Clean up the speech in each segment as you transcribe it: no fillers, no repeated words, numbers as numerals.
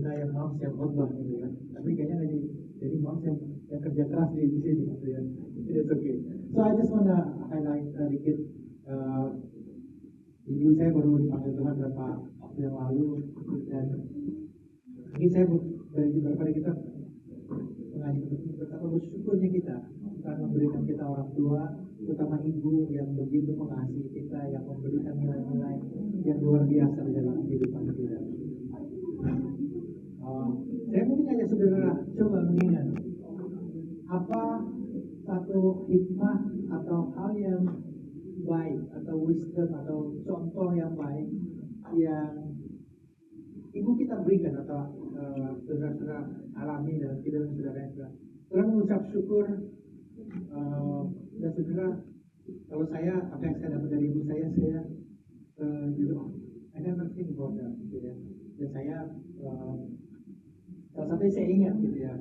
saya moms yang khotbah gitu ya. Tapi kayaknya jadi moms yang kerja keras di sini gitu ya. It's okay. So I just wanna highlight dikit. Ibu saya baru dipanggil Tuhan beberapa waktu yang lalu, dan ini saya daripada kita mengaji betapa bersyukurnya kita karena memberikan kita orang tua, terutama ibu yang begitu mengasihi kita, yang memberikan nilai-nilai yang luar biasa di dalam kehidupan kita. Saya mungkin aja saudara coba mengingat apa satu hikmah atau hal yang baik atau wisdom atau contoh yang baik yang ibu kita berikan atau saudara-saudara alami dalam kehidupan saudara. Saudara mengucap syukur, dan saudara, kalau saya apa yang saya dapat dari ibu saya juga I never think about that gitu ya. Dan saya salah satunya saya ingat gitu ya,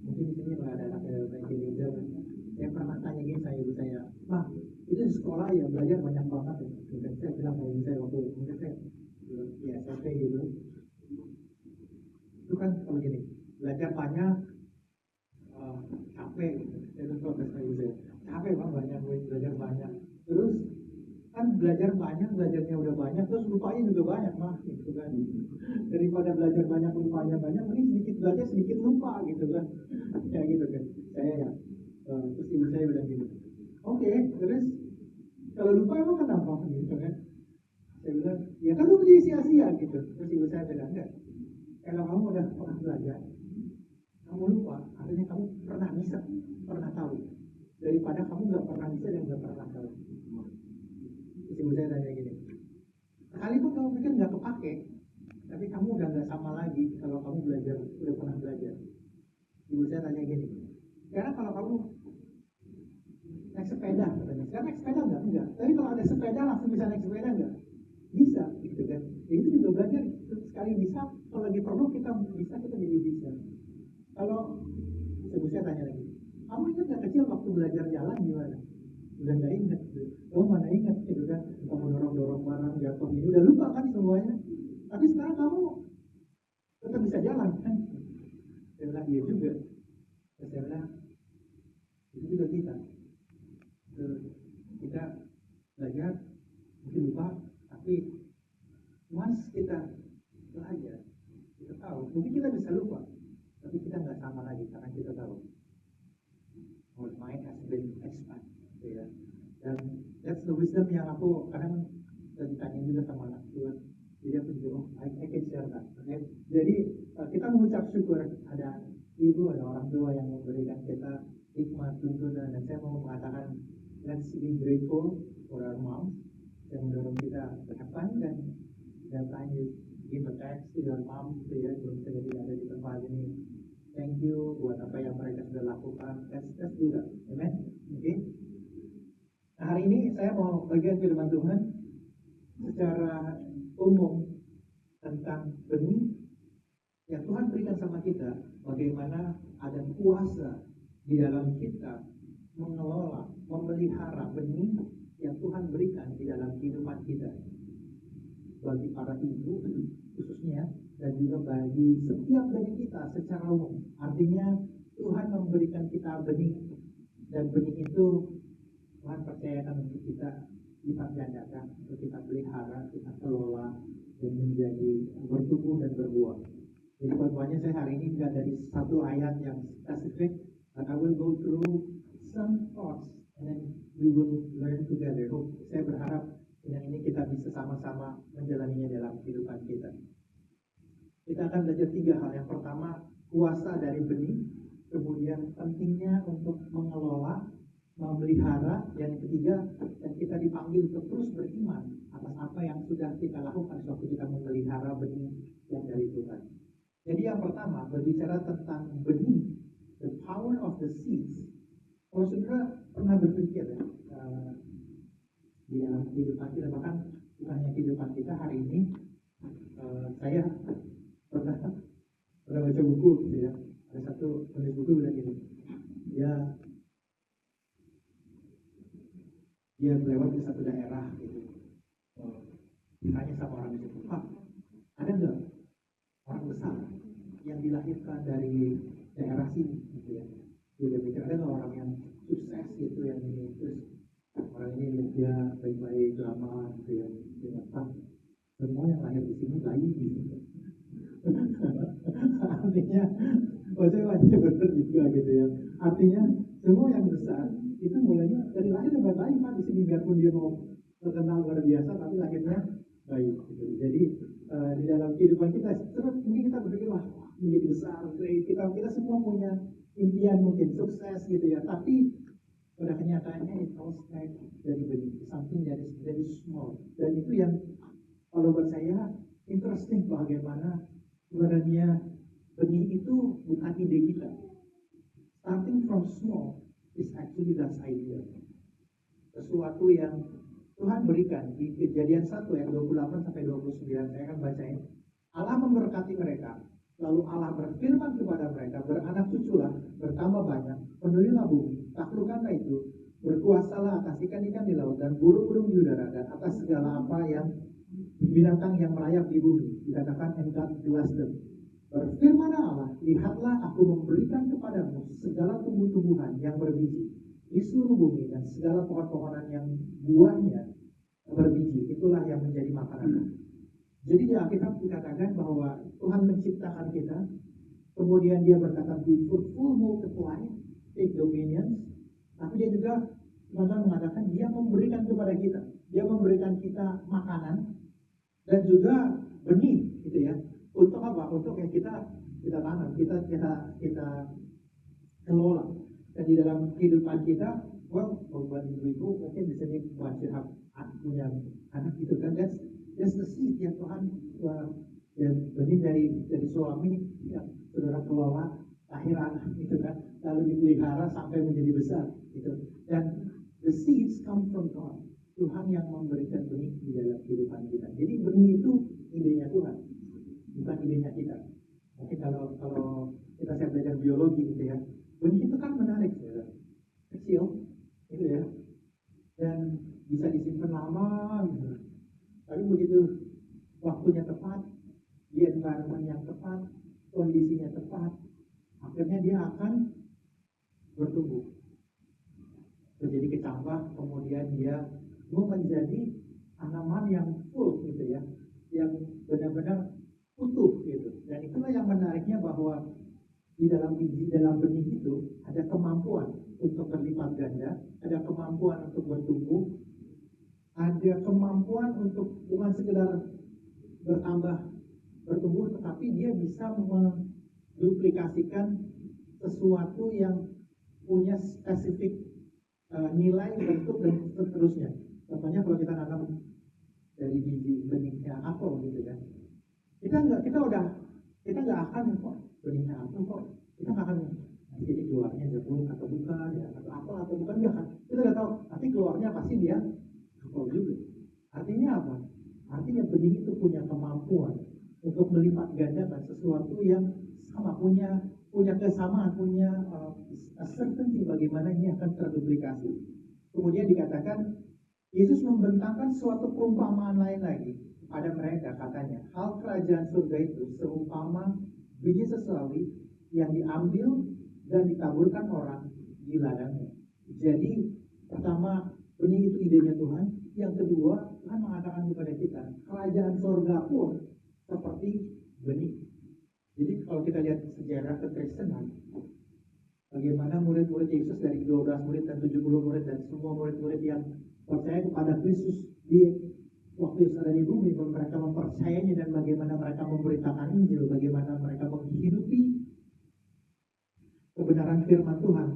mungkin di sini ada anak leader yang pernah tanya gini sama ibu saya, "Mah, itu di sekolah ya belajar banyak banget ya." Dan saya bilang sama ibu saya waktu mungkin saya ya SMP gitu, itu kan kalau gini belajar banyak capek gitu. Saya tuh protes sama ibu saya, capek banyak belajar banyak, terus kan belajar banyak, belajarnya udah banyak, terus lupanya juga banyak mah gitu kan. Daripada belajar banyak lupanya banyak, mending sedikit belajar sedikit lupa gitu kan. Ya gitu kan. Saya ya terus ibu saya bilang gitu, oke, terus kalau lupa emang kenapa gitu kan. Saya bilang, ya kan lu jadi sia-sia gitu. Terus ibu saya bilang, enggak, kalau kamu udah pernah belajar, kamu lupa, artinya kamu pernah bisa, pernah tahu, daripada kamu nggak pernah bisa dan nggak pernah tahu. Terus ibu saya tanya gini, sekalipun kamu pikir nggak kepake, tapi kamu udah nggak sama lagi kalau kamu belajar, udah pernah belajar. Ibu saya tanya gini, karena kalau kamu naik sepeda, katanya, sekarang naik sepeda enggak? Tapi kalau ada sepeda langsung bisa naik sepeda enggak? Bisa, gitu kan. Ya, itu juga belajar, sekali bisa, kalau lagi perlu kita bisa, kita jadi bisa. Kalau ibu saya tanya lagi, kamu ingat nggak kecil waktu belajar jalan gimana? Udah nggak ingat, kamu mana ingat gitu kan? Kamu dorong barang jatuh ini, udah lupa kan semuanya. Tapi sekarang kamu tetap bisa jalan kan? Saya bilang iya juga. Saya bilang itu juga kita belajar mungkin lupa, tapi once kita belajar, kita tahu, mungkin kita bisa lupa, tapi kita nggak sama lagi karena kita tahu our mind has been expanded, ya. Dan that's the wisdom yang aku kadang ditanya juga sama anak tua. Jadi aku juga I can share that. Okay? Jadi kita mengucap syukur ada ibu, ada orang tua yang memberikan kita hikmat, tuntunan, dan saya mau mengatakan let's be grateful for our moms yang mendorong kita ke depan, dan that time you give a thanks to your mom gitu ya, belum saja tidak ada di tempat ini. Thank you buat apa yang mereka sudah lakukan. Let's do that. Amen. Okay. Nah, hari ini saya mau bagian firman Tuhan secara umum tentang benih yang Tuhan berikan sama kita, bagaimana ada kuasa di dalam kita mengelola, memelihara benih yang Tuhan berikan di dalam kehidupan kita. Bagi para ibu khususnya, dan juga bagi setiap dari kita secara umum. Artinya Tuhan memberikan kita benih, dan benih itu Tuhan percayakan untuk kita lipat gandakan, untuk kita pelihara, kita kelola, dan menjadi bertumbuh dan berbuah. Jadi poin-poinnya saya hari ini tidak dari satu ayat yang spesifik, but I will go through some thoughts and then we will learn together. Saya berharap dengan ini kita bisa sama-sama menjalaninya dalam kehidupan kita. Kita akan belajar 3 hal. Yang pertama, kuasa dari benih. Kemudian pentingnya untuk mengelola, memelihara. Dan yang ketiga, dan kita dipanggil untuk terus beriman atas apa yang sudah kita lakukan waktu kita memelihara benih yang dari Tuhan. Jadi yang pertama, berbicara tentang benih, the power of the seeds. Kalau saudara pernah berpikir ya, di dalam kehidupan kita, bahkan bukan hanya kehidupan kita hari ini, saya pernah baca buku gitu ya. Ada satu penulis buku bilang gini, dia lewat di satu daerah gitu, tanya sama orang itu, Pak, ada nggak yang dilahirkan dari daerah sini gitu ya. Dia mikir ada nggak orang yang sukses gitu yang ini, terus orang ini dia baik-baik lama gitu ya, ternyata semua yang lahir di sini bayi gitu. Artinya, maksudnya benar juga gitu ya. Artinya semua yang besar itu mulainya dari lahir udah baik Pak di sini, biarpun dia mau terkenal luar biasa tapi lahirnya baik gitu. Jadi di dalam kehidupan kita terus mungkin kita berpikir wah menjadi besar, great. Kita semua punya impian mungkin sukses gitu ya. Tapi pada kenyataannya it all starts dari benih, something that is very small. Dan itu yang kalau buat saya interesting bagaimana sebenarnya benih itu bukan ide kita. Starting from small is actually God's idea. Sesuatu yang Tuhan berikan di Kejadian 1 ayat 28 sampai 29, saya akan bacain. Allah memberkati mereka, lalu Allah berfirman kepada mereka, beranak cuculah, bertambah banyak, penuhilah bumi, taklukkanlah itu, berkuasalah atas ikan-ikan di laut dan burung-burung di udara dan atas segala apa yang binatang yang merayap di bumi. Dikatakan and God blessed them. Berfirmanlah Allah, lihatlah aku memberikan kepadamu segala tumbuh-tumbuhan yang berbiji di seluruh bumi dan segala pohon-pohonan yang buahnya berbiji, itulah yang menjadi makanan. Jadi di Alkitab dikatakan bahwa Tuhan menciptakan kita, kemudian dia berkata be fruitful, multiply, take dominion, tapi dia juga mengatakan dia memberikan kepada kita, dia memberikan kita makanan dan juga benih gitu ya. Untuk apa? Untuk yang kita tanam, kita kelola. Dan di dalam kehidupan kita, buat ibu-ibu mungkin di sini buat punya anak gitu kan, that's the seed yang Tuhan dan benih dari suami yang saudara kelola lahir anak gitu kan, lalu dipelihara sampai menjadi besar gitu. Dan the seeds come from God. Tuhan yang memberikan benih di dalam kehidupan kita. Jadi benih itu idenya Tuhan, bukan idenya kita. Mungkin kalau kita saya belajar biologi gitu ya, benih itu kan menarik ya, kecil gitu ya, dan bisa disimpan lama gitu. Tapi begitu waktunya tepat, di environment yang tepat, kondisinya tepat, akhirnya dia akan bertumbuh, menjadi kecambah, kemudian dia mau menjadi tanaman yang full gitu ya, yang benar-benar utuh gitu. Dan itulah yang menariknya bahwa di dalam benih itu ada kemampuan untuk berlipat ganda, ada kemampuan untuk bertumbuh, ada kemampuan untuk bukan sekedar bertumbuh, tetapi dia bisa menduplikasikan sesuatu yang punya spesifik nilai, bentuk dan seterusnya. Contohnya kalau kita nanam dari biji benihnya apel gitu kan, kita nggak akan kok benihnya apel kok, kita nggak akan jadi keluarnya jagung atau bukan ya, atau apel atau bukan, nggak kan? Kita nggak tahu, tapi keluarnya pasti dia apel juga. Artinya apa? Artinya benih itu punya kemampuan untuk melipat gandakan sesuatu yang sama, punya kesamaan, punya certainty bagaimana ini akan terduplikasi. Kemudian dikatakan Yesus membentangkan suatu perumpamaan lain lagi pada mereka, katanya hal kerajaan surga itu seumpama biji sesawi yang diambil dan ditaburkan orang di ladangnya. Jadi pertama, benih itu idenya Tuhan. Yang kedua, Tuhan mengatakan kepada kita kerajaan surga pun seperti benih. Jadi kalau kita lihat sejarah kekristenan, bagaimana murid-murid Yesus dari 12 murid dan 70 murid dan semua murid-murid yang percaya kepada Kristus di waktu Yesus ada di bumi, mereka mempercayainya dan bagaimana mereka memberitakan Injil, bagaimana mereka menghidupi kebenaran firman Tuhan,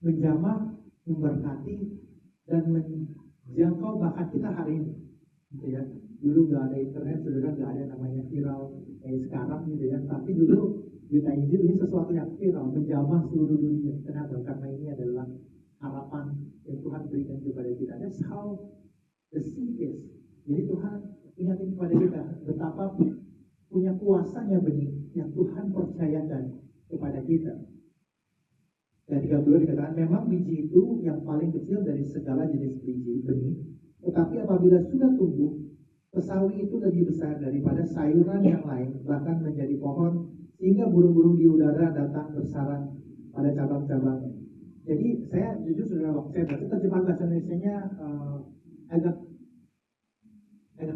menjamah, memberkati dan menjangkau bahkan kita hari ini. Gitu ya. Dulu nggak ada internet, saudara, nggak ada namanya viral kayak sekarang gitu ya. Tapi dulu berita Injil ini sesuatu yang viral, menjamah seluruh dunia. Kenapa? Karena ini adalah harapan yang Tuhan berikan kepada kita. That's how the seed is. Jadi Tuhan ingatin kepada kita betapa punya kuasanya benih yang Tuhan percayakan kepada kita. Dan 32 dikatakan memang biji itu yang paling kecil dari segala jenis biji benih, tetapi apabila sudah tumbuh, sesawi itu lebih besar daripada sayuran yang lain, bahkan menjadi pohon, sehingga burung-burung di udara datang bersarang pada cabang-cabangnya. Jadi saya jujur saudara, waktu saya baca terjemahan bahasa Indonesianya agak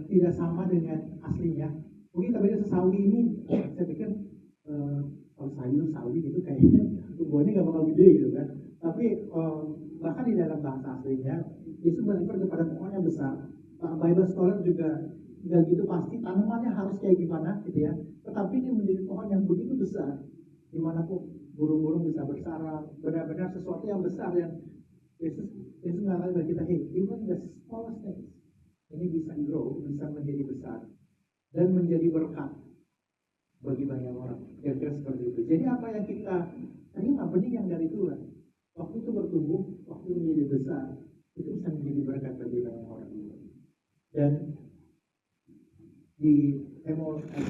tidak sama dengan aslinya. Mungkin tadinya sesawi ini, saya pikir kalau sayur sawi gitu kayaknya tumbuhannya nggak bakal gede gitu kan. Tapi bahkan di dalam bahasa aslinya Yesus berrefer kepada pohon yang besar. Bible scholar juga nggak gitu pasti tanamannya harus kayak gimana gitu ya. Tetapi ini menjadi pohon yang begitu besar, dimanapun burung-burung bisa bersarang, benar-benar sesuatu yang besar yang Yesus mengatakan kepada kita, hey, even the smallest things ini bisa grow, bisa menjadi besar dan menjadi berkat bagi banyak orang. Kira-kira seperti itu. Jadi apa yang kita terima benih yang dari Tuhan, waktu itu bertumbuh, waktu itu menjadi besar, itu bisa menjadi berkat bagi banyak orang. Dan di Emol yang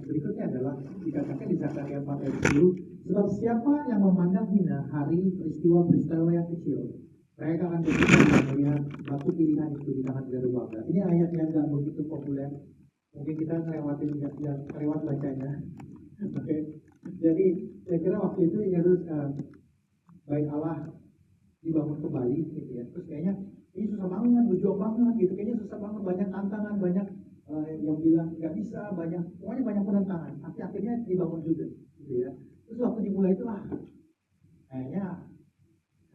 berikutnya adalah dikatakan di Zakaria 4 ayat 10, sebab siapa yang memandang hina hari peristiwa-peristiwa yang kecil, mereka akan berpikir dan melihat batu pilihan itu di tangan Zerubbabel. Ini ayat yang nggak begitu populer, mungkin kita lewat bacanya. Oke. Jadi saya kira waktu itu Bait Allah dibangun kembali gitu ya. Terus kayaknya ini susah banget, berjuang banget gitu. Kayaknya susah banget, banyak tantangan, banyak yang bilang nggak bisa, pokoknya banyak penentangan. Tapi akhirnya dibangun juga gitu ya. Terus waktu dimulai itu kayaknya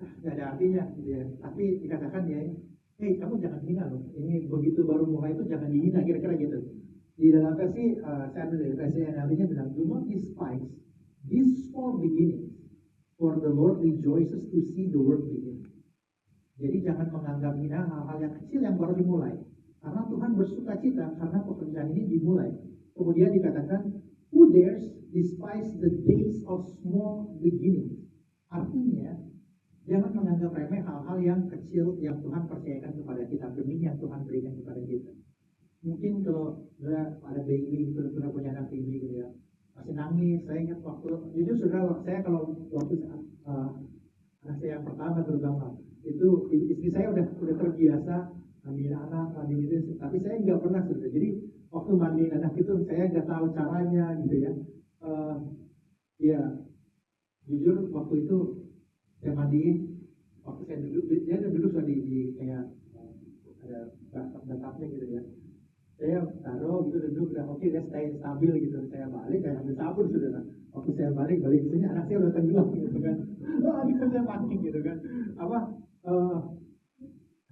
nggak ada artinya gitu ya. Tapi dikatakan ya, hey kamu jangan hina loh. Ini begitu baru mulai itu jangan dihina, kira-kira gitu. Di dalam versi saya ambil dari versi NLT-nya bilang, do not despise this small beginning, for the Lord rejoices to see the work begin. Jadi jangan menganggap hina hal-hal yang kecil yang baru dimulai, karena Tuhan bersuka cita karena pekerjaan ini dimulai. Kemudian dikatakan, who dares despise the days of small beginning. Artinya jangan menganggap remeh hal-hal yang kecil yang Tuhan percayakan kepada kita, benih yang Tuhan berikan kepada kita. Mungkin kalau ada baby, sudah punya anak baby gitu ya, masih nangis. Saya ingat waktu, jujur saudara, saya kalau waktu anak saya yang pertama terutama, itu istri saya udah terbiasa mandiin anak, mandiin itu, tapi saya nggak pernah saudara. Jadi waktu mandiin anak itu saya nggak tahu caranya gitu ya. Ya jujur waktu itu saya mandiin, waktu saya duduk, dia duduk di kayak ada batapnya gitu ya. Saya taruh gitu duduk, udah oke, dia stay stabil gitu. Saya balik kayak ambil sabun saudara. Waktu saya balik ke sini anak saya udah tenggelam gitu kan. Gitu saya panik gitu kan.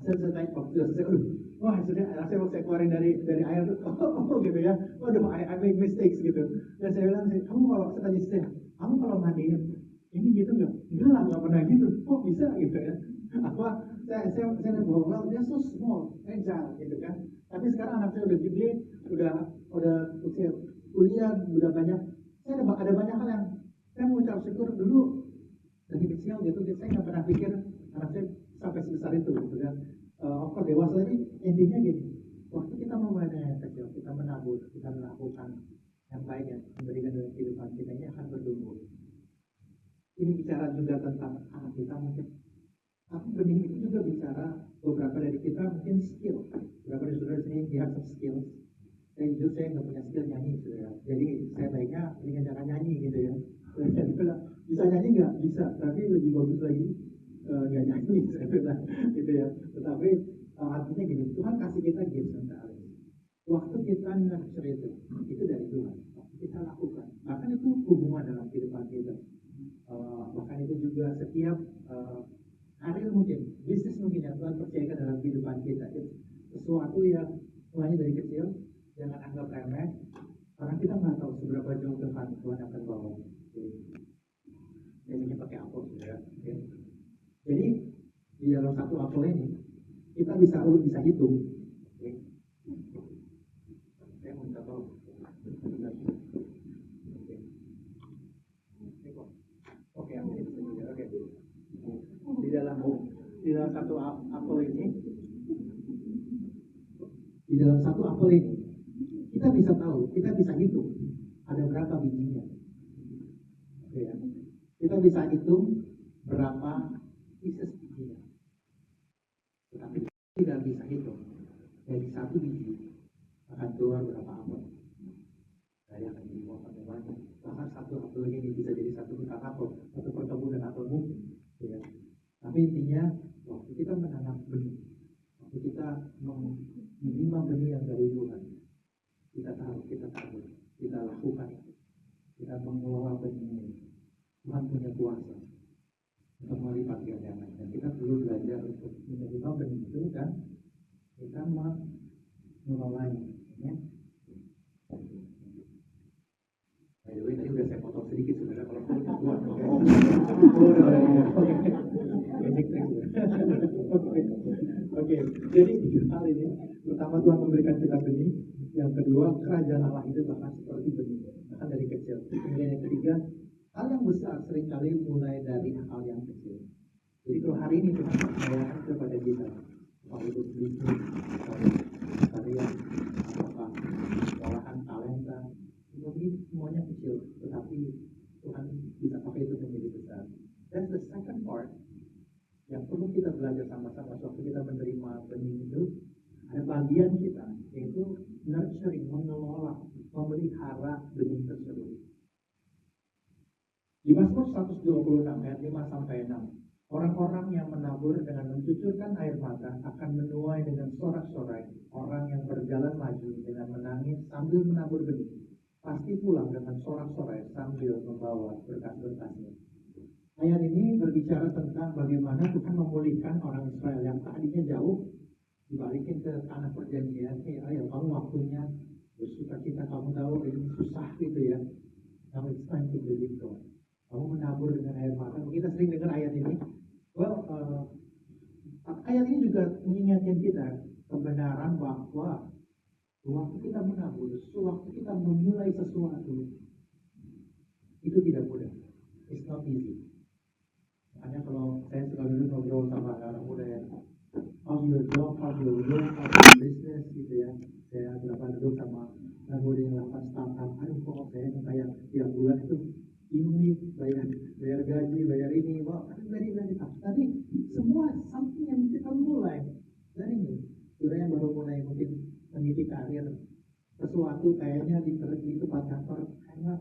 Saya tanya waktu saya, wah sudah anak saya mau saya keluarin dari air tuh, gitu ya. Waduh, I make mistakes gitu. Dan saya bilang, kamu kalau saya tanya saya, kamu kalau mandiin ini gitu nggak? Enggak lah, nggak pernah gitu. Kok bisa gitu ya? Saya bawa, dia so small, agile gitu kan. Tapi sekarang anak saya udah gede, udah usia kuliah, udah banyak. Saya ada banyak hal yang saya mengucap syukur dulu dari kecil gitu. Saya nggak pernah pikir anak saya sampai sebesar itu gitu kan. Of dewasa ini intinya gini. Waktu kita memulai yang kecil, kita menabur, kita melakukan yang baik yang memberikan dalam kehidupan kita, ini akan bertumbuh. Ini bicara juga tentang anak kita mungkin. Tapi benih itu juga bicara beberapa dari kita mungkin skill. Beberapa dari saudara sini dia have skill. Saya jujur saya nggak punya skill nyanyi saudara. Jadi saya baiknya dengan cara nyanyi gitu ya. Jadi bisa nyanyi nggak? Bisa. Tapi lebih bagus lagi nggak nyanyi saya bilang gitu ya. Tetapi artinya gini, Tuhan kasih kita gifts dan talent. Waktu kita nurture itu dari Tuhan. Waktu kita lakukan. Bahkan itu hubungan dalam kehidupan kita. Bahkan itu juga setiap karir mungkin, bisnis mungkin yang Tuhan percayakan dalam kehidupan kita. Sesuatu yang mulainya dari kecil, jangan anggap remeh, karena kita nggak tahu seberapa jauh Tuhan akan bawa. Jadi pakai apel ya. Jadi di dalam satu apel ini kita bisa hitung. Saya mau minta tolong. Oke, di dalam satu apel ini, kita bisa tahu, kita bisa hitung ada berapa bijinya. Oke, ya. Kita bisa hitung berapa pieces bijinya. Tetapi tidak bisa hitung dari satu biji akan keluar berapa apel. Saya akan dibawa pakai banyak. atau perkebunan atau mungkin, ya. Tapi intinya waktu kita menanam benih, waktu kita menerima benih yang dari Tuhan, kita tahu, kita tabur, kita lakukan itu, kita mengelola benih ini. Tuhan punya kuasa untuk melipat gandakan, dan kita perlu belajar untuk menerima benih itu dan kita mengelolanya. Ya. By the way, tadi udah saya potong sedikit sebenarnya kalau buat Oke, jadi 3 hal ini. Pertama, Tuhan memberikan kita benih. Yang kedua, kerajaan Allah itu bahkan seperti benih, bahkan dari kecil. Kemudian yang ketiga, hal yang besar seringkali mulai dari hal yang kecil. Jadi kalau hari ini Tuhan mengajarkan kepada kita, apakah itu bisnis, karya, apakah olahan talenta, ini semuanya kecil, tetapi Tuhan bisa pakai itu menjadi besar. Dan the second part yang perlu kita belajar sama-sama waktu kita menerima benih itu, ada bagian kita, yaitu nurturing, mengelola, memelihara benih tersebut. Di Mazmur 126 ayat 5-6, orang-orang yang menabur dengan mencucurkan air mata akan menuai dengan sorak-sorai. Orang yang berjalan maju dengan menangis sambil menabur benih pasti pulang dengan sorak-sorai sambil membawa berkas-berkasnya. Ayat ini berbicara tentang bagaimana Tuhan memulihkan orang Israel yang tadinya jauh, dibalikin ke tanah perjanjian. Ayo kamu waktunya bersuka cita, kamu tahu ini susah gitu ya. Now it's time to believe God. Kamu menabur dengan air mata. Kita sering dengar ayat ini. Ayat ini juga mengingatkan kita kebenaran bahwa waktu kita menabur, waktu kita memulai sesuatu, itu tidak mudah. It's not easy. Makanya kalau saya suka dulu ngobrol sama anak muda ya, how's your job, how's your work, how's your business gitu ya. Saya berapa duduk sama anak muda yang melakukan startup, aduh kok saya kayak tiap bulan itu ini bayar gaji, bayar ini, very tough. Tapi semua something yang kita mulai dari ini. Kira yang baru mulai mungkin meniti karir, sesuatu kayaknya di tempat kantor, kayaknya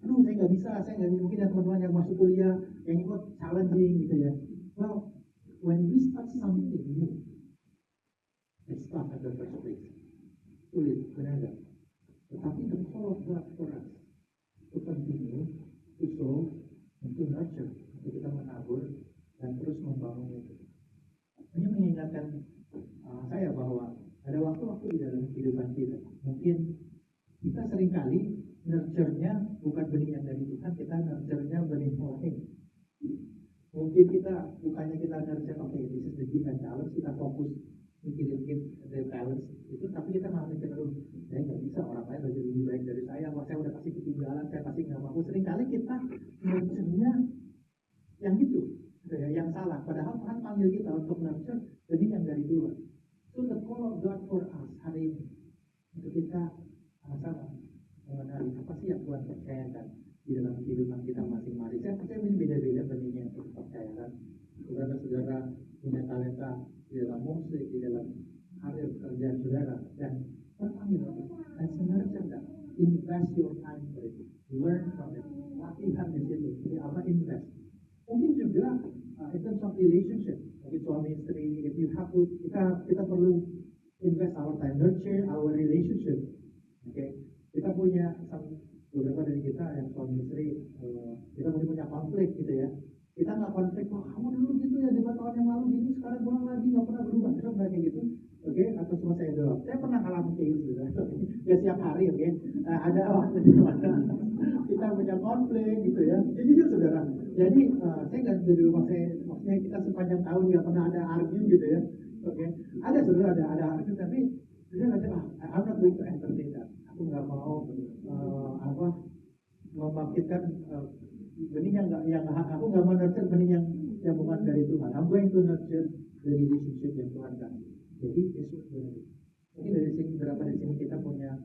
aduh saya nggak bisa, mungkin ada teman-teman yang masuk kuliah yang ikut challenging gitu ya. Well, when we start something new, it's tough at the first place, sulit, benar nggak? Tetapi the call of God for us to continue, to sow, and to nurture, untuk kita menabur dan terus membangun itu. Ini mengingatkan saya bahwa ada waktu-waktu di dalam kehidupan kita, mungkin kita seringkali nurture-nya bukan benih yang dari Tuhan, kita nurture-nya benih orang. Mungkin kita bukannya kita nurture, this is the gift and talent, kita fokus mikirin the talents itu, tapi kita malah mikir, saya nggak bisa, orang lain lebih baik dari saya udah kasih ketinggalan, saya pasti nggak mampu. Seringkali kita nurture-nya yang gitu ya, yang salah. Padahal Tuhan panggil kita untuk nurture benih yang dari Tuhan. So the call of God for us hari ini, untuk kita sama-sama mengenali apa sih yang Tuhan percayakan di dalam kehidupan kita masing-masing. Saya percaya ini beda-beda benihnya yang Tuhan percayakan. Saudara-saudara punya talenta di dalam musik, di dalam karir pekerjaan saudara, dan terpanggil dan nurture that. Invest your time for it, learn from it, latihan di situ. Jadi apa invest? Mungkin juga in terms of relationship, mungkin suami istri, if you have to, kita perlu invest our time, nurture our relationship. Okay? Kita punya beberapa dari kita yang suami istri, kita mungkin punya konflik gitu ya. Kita nggak konflik, kamu dulu gitu ya 5 tahun yang lalu gini, sekarang pulang lagi nggak pernah berubah, kita nggak kayak gitu. Oke, atau cuma saya doang. Saya pernah alami kayak gitu, ya setiap hari, oke. Ada waktu di mana kita punya konflik gitu ya. Jadi jujur saudara. Jadi saya nggak dari rumah saya, maksudnya kita sepanjang tahun nggak pernah ada argue gitu ya. Oke, ada saudara ada argue, tapi saya nggak tahu. I'm not going to entertain that. Aku nggak mau membangkitkan benih yang aku nggak mau nurture benih yang bukan dari Tuhan. I'm going to nurture the relationship yang Tuhan kasih. Jadi Yesus benar. Mungkin dari sini berapa dari sini kita punya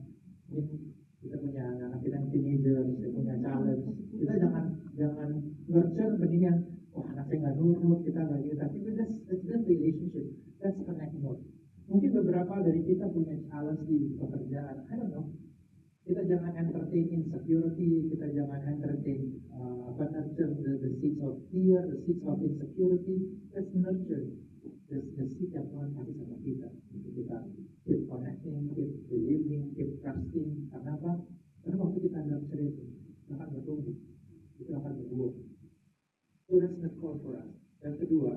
anak kita yang teenager, kita punya challenge. Kita jangan nurture benih yang anak saya nggak nurut, kita nggak gitu. Tapi that's relationship, that's connect more. Mungkin beberapa dari kita punya challenge di pekerjaan. I don't know. Kita jangan entertain insecurity, kita jangan entertain nurture the seeds of fear, the seeds of insecurity. Let's nurture the seed yang Tuhan kasih sama kita. Kita keep connecting, keep believing, keep trusting. Karena apa? Karena waktu kita nurture itu akan bertumbuh, itu akan berbuah. So that's the call for us. Yang kedua,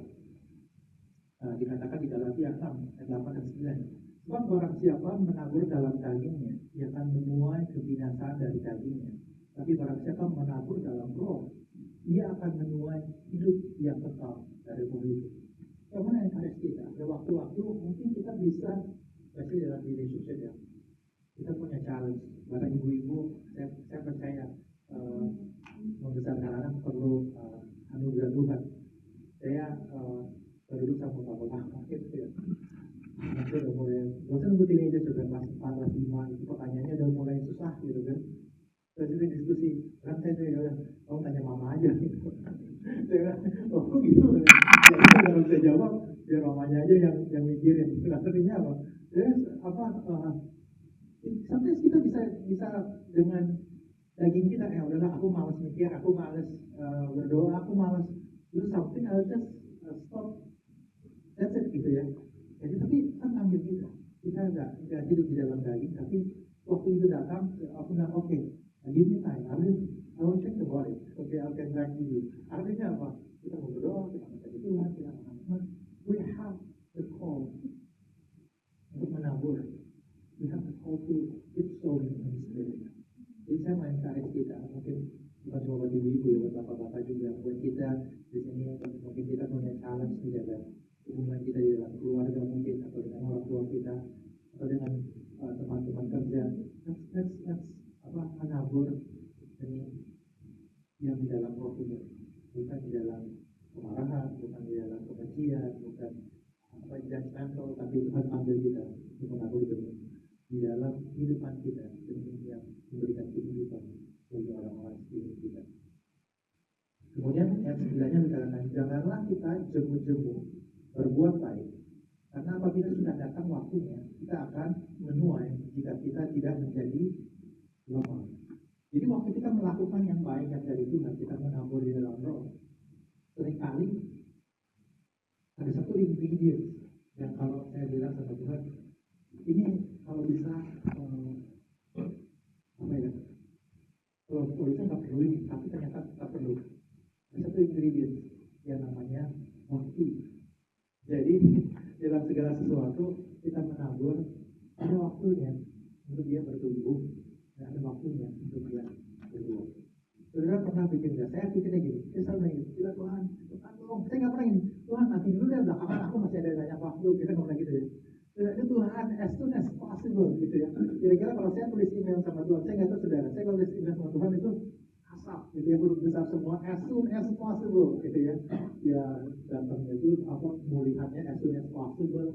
dikatakan di Galatia 6 ayat 8 dan 9. Sebab barang siapa menabur dalam dagingnya, ia akan menuai kebinasaan dari dagingnya. Tapi barang siapa menabur dalam roh, ia akan menuai hidup yang kekal dari roh itu. Yang mana yang harus kita? Ada waktu-waktu mungkin kita bisa, pasti dalam relationship ya, kita punya challenge. Karena ibu-ibu, saya percaya membesarkan anak perlu anugerah Tuhan. Saya berduduk sama bapak-bapak gitu ya. Nanti udah mulai, bosan nunggu teenager sudah kelas 4, kelas 5, itu pertanyaannya udah mulai susah gitu kan. Terus itu diskusi, kan saya bilang, kamu tanya mama aja gitu. Saya bilang, oh kok gitu? Jadi saya nggak bisa jawab, biar mamanya aja yang mikirin. Artinya apa? Terus apa? Sampai kita bisa dengan daging kita, udahlah aku malas mikir, aku malas berdoa, aku malas do something, I'll just stop. That's it gitu ya. Jadi tapi kan ambil kita nggak hidup di dalam daging, tapi waktu itu datang, aku bilang oke, give me time, I will check the body, okay, I'll get back to you. Artinya apa? Kita mau berdoa, kita mencari Tuhan, kita mengamalkan. We have the call untuk menabur. We have the call to keep sowing in the spirit. Jadi saya mau encourage kita, mungkin bukan cuma bagi ibu ya, buat bapak-bapak juga, buat kita di sini, mungkin kita punya challenge di dalam hubungan kita di dalam keluarga mungkin, atau dengan orang tua kita, atau dengan teman-teman kerja. Let's menabur ini yang di dalam roh ini, bukan di dalam kemarahan, bukan di dalam kebencian, bukan judgmental, tapi Tuhan panggil kita untuk menabur benih di dalam kehidupan kita, benih yang memberikan kehidupan bagi orang-orang sekitar kita. Kemudian ayat 9-nya dikatakan, janganlah kita jemu-jemu berbuat baik, karena apabila sudah datang waktunya, kita akan menuai jika kita tidak menjadi lemah. Jadi waktu kita melakukan yang baik yang dari Tuhan, kita menabur di dalam roh, seringkali ada satu ingredient yang kalau saya bilang sama Tuhan, ini kalau bisa kalau bisa nggak perlu ini, tapi ternyata kita perlu. Ada satu ingredient yang namanya waktu. Jadi dalam segala sesuatu kita menabur, ada waktunya untuk dia bertumbuh dan ada waktunya untuk dia berbuah. Saudara pernah bikin nggak? Saya pikirnya gini, saya selalu nanya, bilang Tuhan dong, saya nggak pernah gini, Tuhan nanti dulu deh belakangan aku masih ada banyak waktu, kita nggak pernah gitu ya. Itu Tuhan as soon as possible gitu ya. Kira-kira kalau saya tulis email sama Tuhan, saya nggak tahu saudara, saya kalau tulis email sama Tuhan itu asap gitu ya, huruf besar semua, as soon as possible gitu ya. Ya datangnya itu pemulihannya as soon as possible,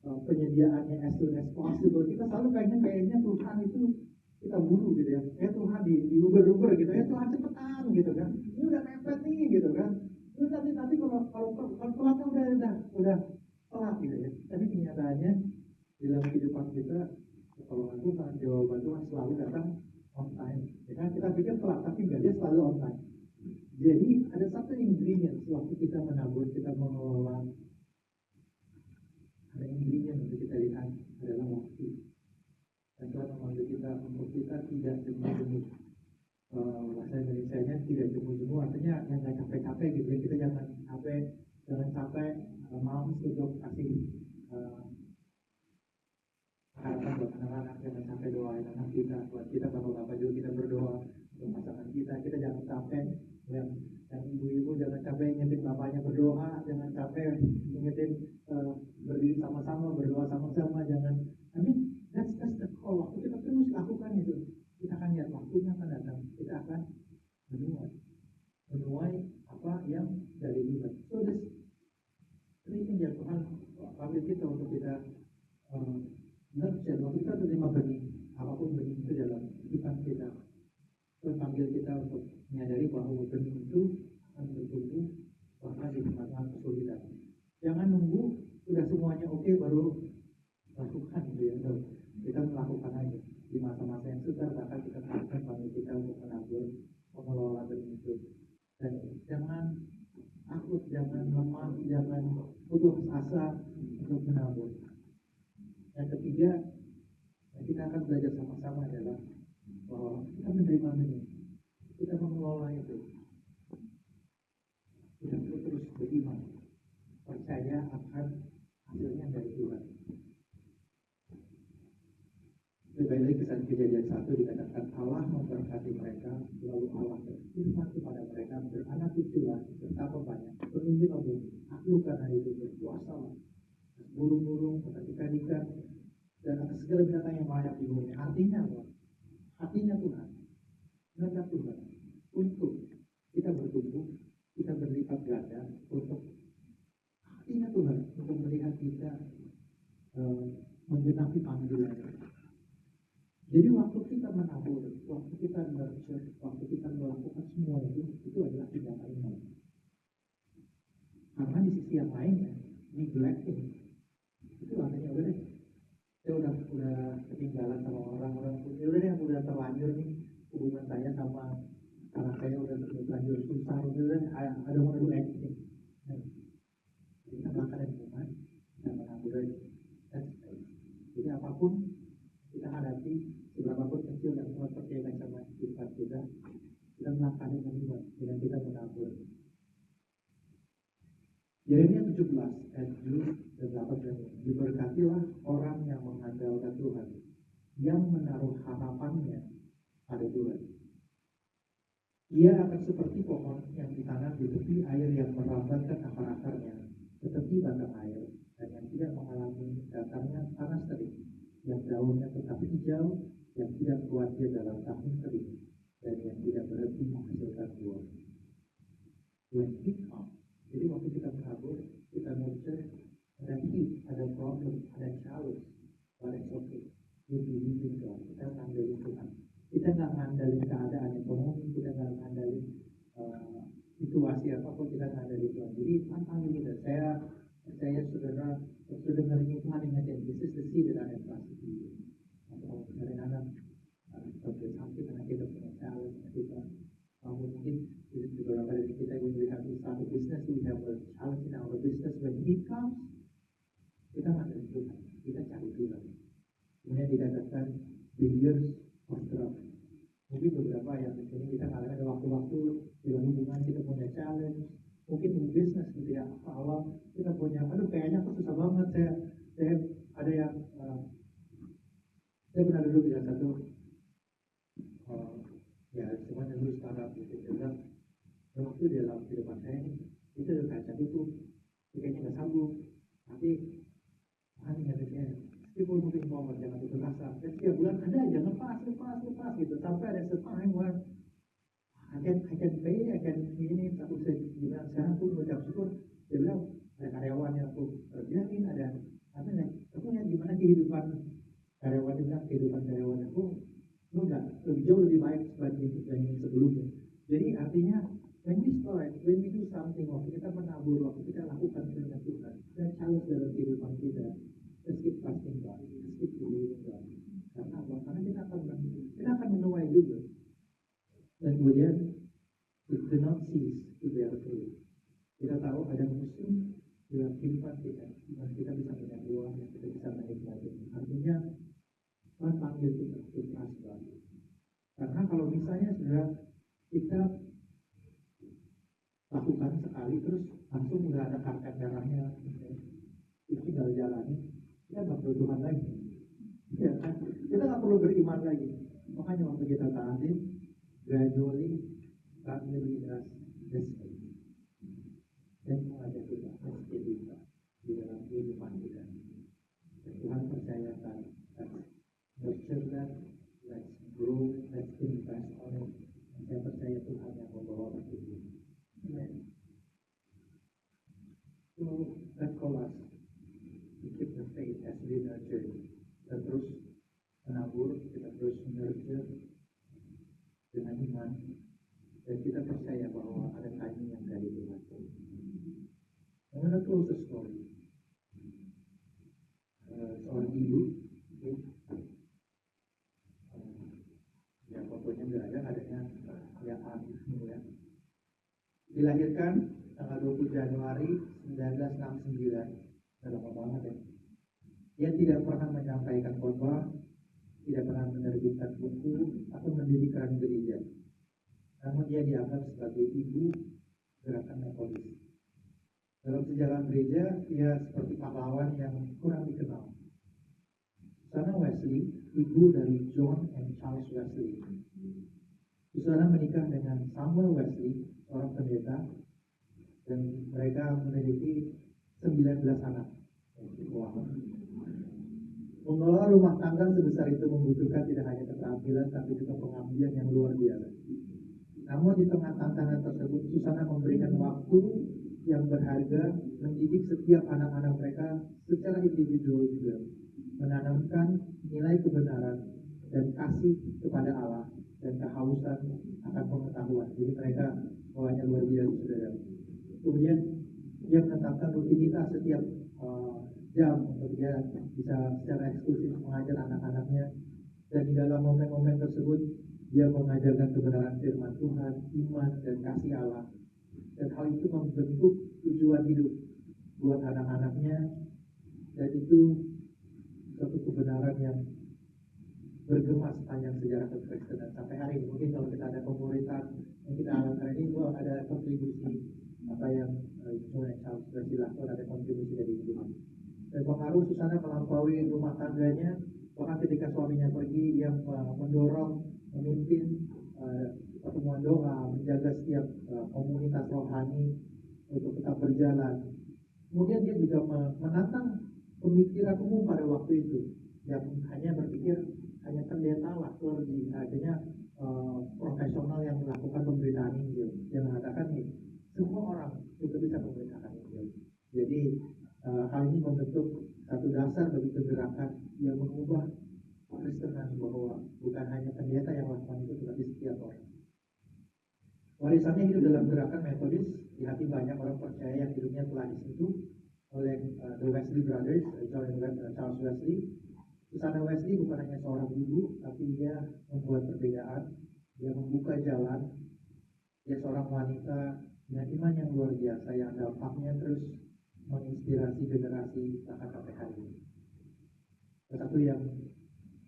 penyediaannya as soon as possible. Kita selalu kayaknya Tuhan itu kita buru gitu ya, Tuhan di Uber gitu ya, Tuhan cepetan gitu kan, ini udah mepet nih gitu kan, terus nanti kalau telatnya udah telat gitu ya. Tapi kenyataannya dalam kehidupan kita, pertolongan Tuhan, jawaban Tuhan selalu datang on time. Ya kan? Kita pikir telat, tapi enggak, dia selalu on time. Jadi ada satu ingredient waktu kita menabur, kita mengelola, ada ingredient untuk kita lihat adalah waktu. Dan Tuhan memanggil kita untuk kita tidak jemu-jemu. Bahasa Indonesia-nya tidak jemu-jemu, artinya yang nggak capek-capek gitu ya. Kita jangan capek malam untuk kasih harapan buat anak-anak, jangan sampai doain anak kita, buat kita bapak-bapak juga kita berdoa untuk pasangan kita jangan capek, yang ibu-ibu jangan capek ingetin bapaknya berdoa, jangan capek ingetin berdiri sama-sama, berdoa sama-sama, jangan. That's the call. Waktu kita terus lakukan itu, kita akan lihat waktunya akan datang, kita akan menuai apa yang dari Tuhan. So this penting ya, Tuhan panggil kita untuk kita nurture, waktu kita terima benih, apapun benih itu dalam kehidupan kita. Tuhan panggil kita untuk menyadari bahwa benih itu akan bertumbuh bahkan di tengah-tengah kesulitan. Jangan nunggu sudah semuanya oke baru lakukan gitu ya. Kita melakukan aja. di masa-masa yang sukar, bahkan kita melakukan family kita untuk menabur, mengelola benih itu. Dan jangan takut, jangan lemah, jangan putus asa untuk menabur. Yang ketiga, yang kita akan belajar sama-sama adalah bahwa kita menerima benih, kita mengelola itu. Kita terus beriman, percaya akan hasilnya dari Tuhan. Kembali lagi kisah Kejadian 1 dikatakan Allah memberkati mereka, lalu Allah berfirman kepada mereka, beranak cuculah, betapa banyak, penuhilah bumi, taklukkan hari itu, berkuasalah, burung-burung, atas ikan-ikan, dan atas segala binatang yang banyak di bumi. Artinya apa? Artinya Tuhan, kehendak Tuhan untuk kita bertumbuh, kita berlipat ganda, untuk artinya Tuhan untuk melihat kita menggenapi panggilan. Jadi waktu kita menabur, waktu kita nurture, waktu kita melakukan semua itu adalah tindakan iman. Karena di sisi yang lainnya, neglecting itu artinya udah deh, saya udah ketinggalan sama orang-orang, udah terlanjur nih hubungan saya sama anak saya udah terlanjur susah, udah ada mau do anything. Kita makan dan iman, kita menabur aja. Jadi apapun kita hadapi, seberapapun kecil dan semua percaya sama sifat kita melakukan dengan iman, dengan kita menabur. Yeremia 17 ayat 7 dan 8, diberkatilah orang yang mengandalkan Tuhan, yang menaruh harapannya pada Tuhan. Ia akan seperti pohon yang ditanam di tepi air yang merambatkan akar-akarnya ke tepi batang air, dan yang tidak mengalami datangnya panas terik, yang daunnya tetap hijau, yang tidak khawatir dalam tahun kering, dan yang tidak berhenti menghasilkan buah. When heat comes, jadi waktu kita menabur, kita nurture, ada heat, ada problem, ada challenge, but it's okay. We believe in God. Kita ngandalin Tuhan. Kita nggak ngandalin keadaan ekonomi, kita nggak ngandalin situasi apapun, kita ngandalin Tuhan. Jadi tantang kita. Saya saudara sudah dengar ini Tuhan ingatkan, this is the seed that I have planted to you. Atau kadang-kadang seperti sampai karena kita punya challenge, kita mungkin di beberapa dari kita when we have to start a business, we have a challenge in our business. When it comes, kita ngandalin Tuhan, kita cari Tuhan. Kemudian dikatakan the years of drought. Mungkin beberapa yang di sini kita ngalamin ada waktu-waktu dalam hubungan kita punya challenge. Mungkin di bisnis gitu ya, awal kita punya, kayaknya aku susah banget, saya ada yang saya pernah dulu bilang satu ya semuanya dulu startup gitu, dia bilang waktu dalam kehidupan saya itu udah kaca tutup, kayaknya nggak sanggup, tapi Tuhan ingatnya people moving forward, jangan putus asa. Dan setiap bulan ada aja lepas gitu, sampai ada time where I can pay, ini aku bisa bilang sekarang aku mengucap syukur. Dia bilang ada karyawan yang aku kerjain, ada apa nih? Aku lihat gimana kehidupan karyawan, dia bilang kehidupan karyawan aku lebih jauh lebih baik dibanding sebelumnya. Jadi artinya when we do something, waktu kita menabur, waktu kita lakukan kehendak Tuhan, dan challenge dalam kehidupan kita, let's keep trusting God, let's keep believing God. Karena apa? Karena kita akan menuai juga. Dan kemudian it do not cease to bear fruit. Kita tahu ada musim dalam kehidupan kita, dimana kita bisa melihat buah, yang kita bisa menikmati. Artinya Tuhan panggil kita untuk trust God. Karena kalau misalnya saudara kita lakukan sekali terus langsung udah ada karpet merahnya, kita tinggal jalani, kita nggak perlu Tuhan lagi. Ya kan? Kita nggak perlu beriman lagi. Makanya waktu kita taatin, gradually God will lead us this way. Dan mengajak kita kita di dalam kehidupan kita. Dan Tuhan percayakan, let's nurture that, let's grow, let's invest on it. Dan saya percaya Tuhan yang membawa kita. Amen. So that call us to keep the faith as we nurture. Kita terus menabur, kita terus nurture dengan iman, dan kita percaya bahwa ada timing yang dari Tuhan. I'm going to close the story. Seorang ibu, mengajarkan adanya kekayaan ya. Dilahirkan tanggal 20 Januari 1969, udah lama banget ya. Dia tidak pernah menyampaikan khotbah, tidak pernah menerbitkan buku atau mendirikan gereja. Namun dia dianggap sebagai ibu gerakan Metodis. Dalam sejarah gereja, dia seperti pahlawan yang kurang dikenal. Susana Wesley, ibu dari John and Charles Wesley. Susana menikah dengan Samuel Wesley, seorang pendeta, dan mereka memiliki 19 anak. Wow. Mengelola rumah tangga sebesar itu membutuhkan tidak hanya keterampilan, tapi juga pengabdian yang luar biasa. Namun di tengah tantangan tersebut, Susana memberikan waktu yang berharga mendidik setiap anak-anak mereka secara individual juga, menanamkan nilai kebenaran dan kasih kepada Allah dan kehausan akan pengetahuan. Jadi mereka bawahnya luar biasa, saudara. Kemudian dia menetapkan rutinitas setiap jam untuk dia bisa secara eksklusif mengajar anak-anaknya, dan di dalam momen-momen tersebut dia mengajarkan kebenaran firman Tuhan, iman dan kasih Allah, dan hal itu membentuk tujuan hidup buat anak-anaknya, dan itu suatu kebenaran yang bergema sepanjang sejarah kekristenan sampai hari ini. Mungkin kalau kita ada pemuritan yang kita alami ini, ada kontribusi apa yang John Charles Wesley lakukan, ada kontribusi dari hidup. Dan pengaruh Susana melampaui rumah tangganya, bahkan ketika suaminya pergi, dia mendorong, memimpin pertemuan doa, menjaga setiap komunitas rohani untuk tetap berjalan. Kemudian dia juga menantang pemikiran umum pada waktu itu, yang hanya berpikir hanya pendeta lah, clergy, artinya profesional yang melakukan pemberitaan Injil. Dia mengatakan nih, semua orang juga bisa memberitakan Injil. Jadi hal ini membentuk satu dasar bagi kegerakan yang mengubah Kristenan, bahwa bukan hanya pendeta yang melakukan itu, tetapi setiap orang. Warisannya hidup dalam gerakan Metodis di hati banyak orang percaya yang hidupnya telah disentuh oleh The Wesley Brothers, John and Charles Wesley. Susana Wesley bukan hanya seorang ibu, tapi dia membuat perbedaan, dia membuka jalan, dia seorang wanita dengan iman yang luar biasa yang dampaknya terus menginspirasi generasi bahkan sampai hari ini. Satu yang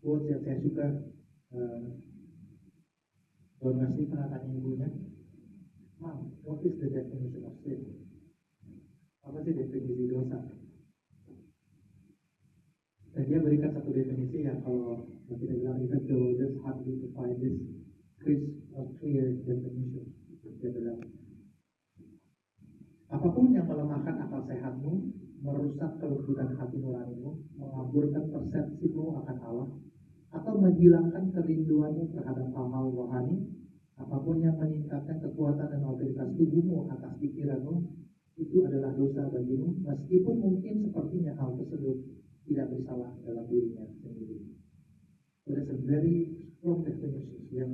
quotes yang saya suka, John Wesley pernah tanya ibunya, "Mom, what is the definition of sin?" Apa sih definisi dosa? Dan dia berikan satu definisi yang kalau kita bilang kita theologians have to find this clear definition. Dia bilang, apapun yang melemahkan akal sehatmu, merusak kelembutan hati nuranimu, mengaburkan persepsimu akan Allah, atau menghilangkan kerinduanmu terhadap hal-hal rohani, apapun yang meningkatkan kekuatan dan otoritas tubuhmu atas pikiranmu, itu adalah dosa bagimu, meskipun mungkin sepertinya hal tersebut tidak bersalah dalam dirinya sendiri. So that's a very strong definition yang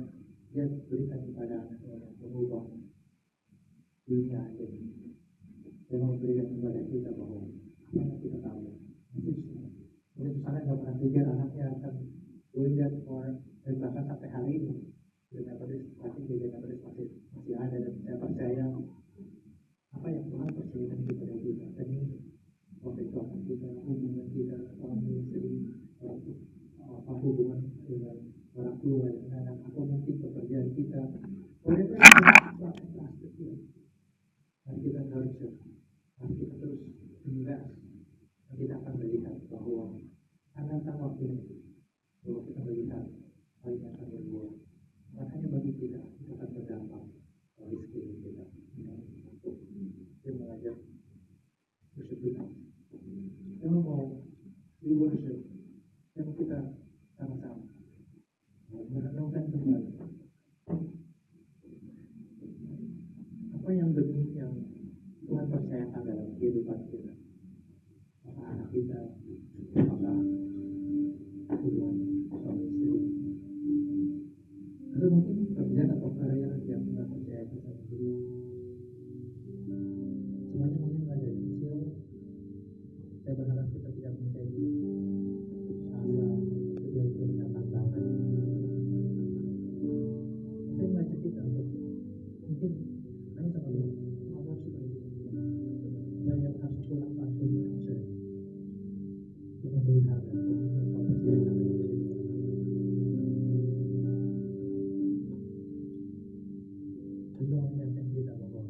dia berikan kepada anak-anak, mengubah dunia ini. Dia memberikan kepada kita bahwa apa yang kita tahu itu semua. Mungkin Susana nggak pernah pikir anaknya akan doing that for, dan bahkan sampai hari ini gereja Metodis masih ada, dan saya percaya apa yang Tuhan percayakan kepada kita, dan ini persoalan kita, hubungan kita, suami istri, apa hubungan dengan orang tua dan anak, atau mungkin pekerjaan kita, whatever yang kecil, dan kita harus kita terus invest, dan kita akan melihat bahwa akan datang waktu ini, bahwa kita melihat hal yang akan berbuah, bukan hanya bagi kita, kita akan berdampak bagi sekeliling kita. Dia mengajak bersyukur. Kita mau di worship, dan kita sama-sama merenungkan kembali apa yang benih yang Tuhan percayakan dalam kehidupan kita, apakah anak kita, apakah hubungan suami istri, atau mungkin pekerjaan atau karya yang Tuhan percayakan sama dulu. Semuanya mungkin ada kecil. Saya berharap kita tidak menjadi putus asa, kecil-kecil dengan tantangan. mungkin hanya sama Tuhan Allah supaya masuk pulang satu aja yang memelihara dan mempersiapkan Tuhan yang akan kita mohon